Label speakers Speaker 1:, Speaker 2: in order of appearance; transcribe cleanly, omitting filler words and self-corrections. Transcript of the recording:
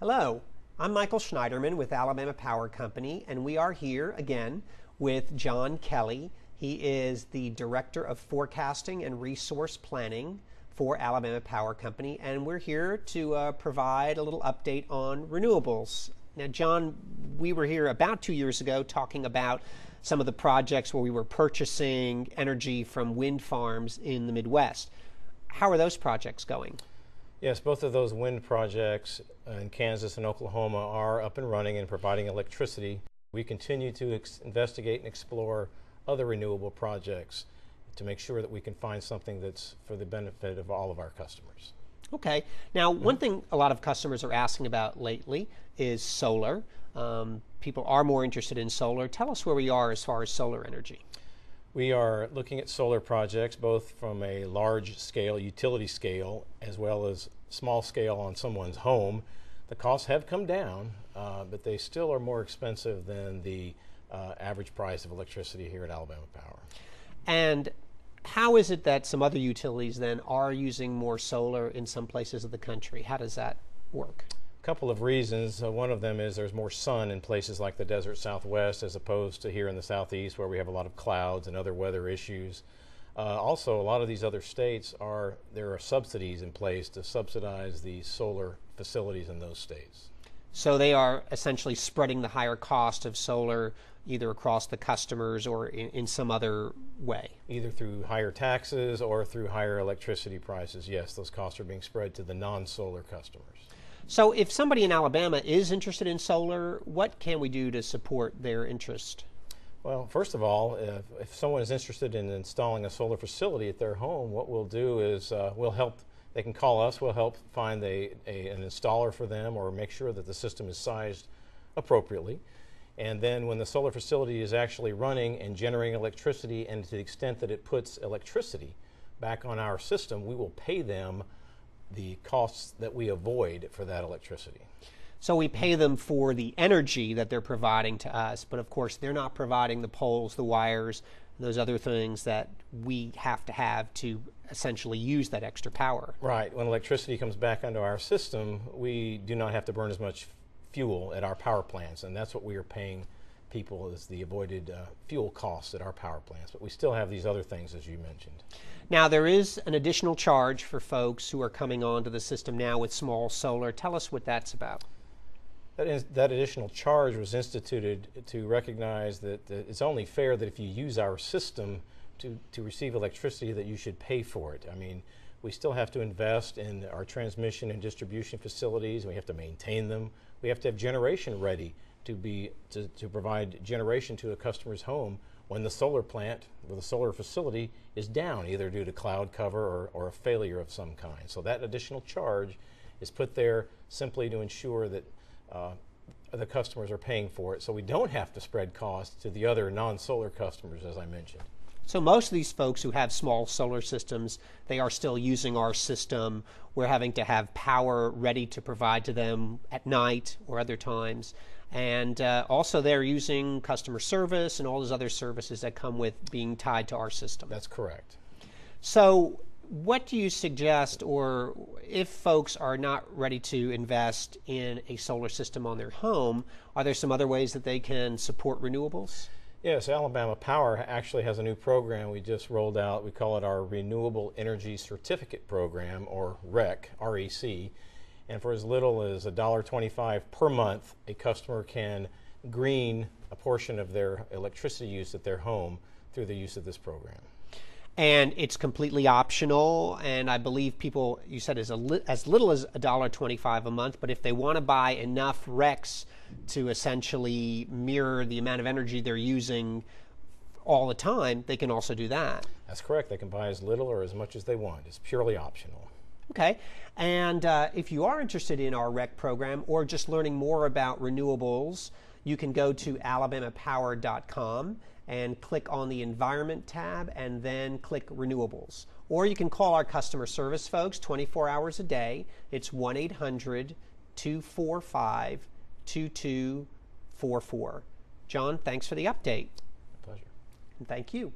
Speaker 1: Hello, I'm Michael Schneiderman with Alabama Power Company, and we are here again with John Kelly. He is the Director of Forecasting and Resource Planning for Alabama Power Company, and we're here to provide a little update on renewables. Now, John, we were here about 2 years ago talking about some of the projects where we were purchasing energy from wind farms in the Midwest. How are those projects going?
Speaker 2: Yes, both of those wind projects in Kansas and Oklahoma are up and running and providing electricity. We continue to investigate and explore other renewable projects to make sure that we can find something that's for the benefit of all of our customers.
Speaker 1: Okay. Now, one thing a lot of customers are asking about lately is solar. People are more interested in solar. Tell us where we are as far as solar energy.
Speaker 2: We are looking at solar projects both from a large scale, utility scale, as well as small scale on someone's home. The costs have come down, but they still are more expensive than the average price of electricity here at Alabama Power.
Speaker 1: And how is it that some other utilities then are using more solar in some places of the country? How does that work?
Speaker 2: A couple of reasons. One of them is there's more sun in places like the desert Southwest as opposed to here in the Southeast where we have a lot of clouds and other weather issues. Also, a lot of these other states there are subsidies in place to subsidize the solar facilities in those states.
Speaker 1: So they are essentially spreading the higher cost of solar either across the customers or in some other way.
Speaker 2: Either through higher taxes or through higher electricity prices. Yes, those costs are being spread to the non-solar customers.
Speaker 1: So if somebody in Alabama is interested in solar, what can we do to support their interest?
Speaker 2: Well, first of all, if someone is interested in installing a solar facility at their home, what we'll do is we'll help. They can call us. We'll help find an installer for them or make sure that the system is sized appropriately. And then when the solar facility is actually running and generating electricity, and to the extent that it puts electricity back on our system, we will pay them the costs that we avoid for that electricity.
Speaker 1: So we pay them for the energy that they're providing to us, but of course they're not providing the poles, the wires, those other things that we have to essentially use that extra power.
Speaker 2: Right. When electricity comes back onto our system, we do not have to burn as much fuel at our power plants, and that's what we are paying people is the avoided fuel costs at our power plants. But we still have these other things, as you mentioned.
Speaker 1: Now, there is an additional charge for folks who are coming onto the system now with small solar. Tell us what that's about.
Speaker 2: That additional charge was instituted to recognize that it's only fair that if you use our system to receive electricity that you should pay for it. I mean, we still have to invest in our transmission and distribution facilities. We have to maintain them. We have to have generation ready to provide generation to a customer's home when the solar plant or the solar facility is down, either due to cloud cover or a failure of some kind. So that additional charge is put there simply to ensure that the customers are paying for it, so we don't have to spread costs to the other non-solar customers, as I mentioned.
Speaker 1: So most of these folks who have small solar systems, they are still using our system. We're having to have power ready to provide to them at night or other times. And also they're using customer service and all those other services that come with being tied to our system.
Speaker 2: That's correct.
Speaker 1: So what do you suggest, or if folks are not ready to invest in a solar system on their home, are there some other ways that they can support renewables?
Speaker 2: Yes, Alabama Power actually has a new program we just rolled out. We call it our Renewable Energy Certificate Program, or REC, R-E-C. And for as little as $1.25 per month, a customer can green a portion of their electricity use at their home through the use of this program.
Speaker 1: And it's completely optional, and I believe people, you said as little as $1.25 a month, but if they want to buy enough RECs to essentially mirror the amount of energy they're using all the time, they can also do that.
Speaker 2: That's correct. They can buy as little or as much as they want. It's purely optional.
Speaker 1: Okay, and if you are interested in our REC program or just learning more about renewables, you can go to alabamapower.com and click on the Environment tab and then click Renewables. Or you can call our customer service folks 24 hours a day. It's 1-800-245-2244. John, thanks for the update.
Speaker 2: Pleasure.
Speaker 1: And thank you.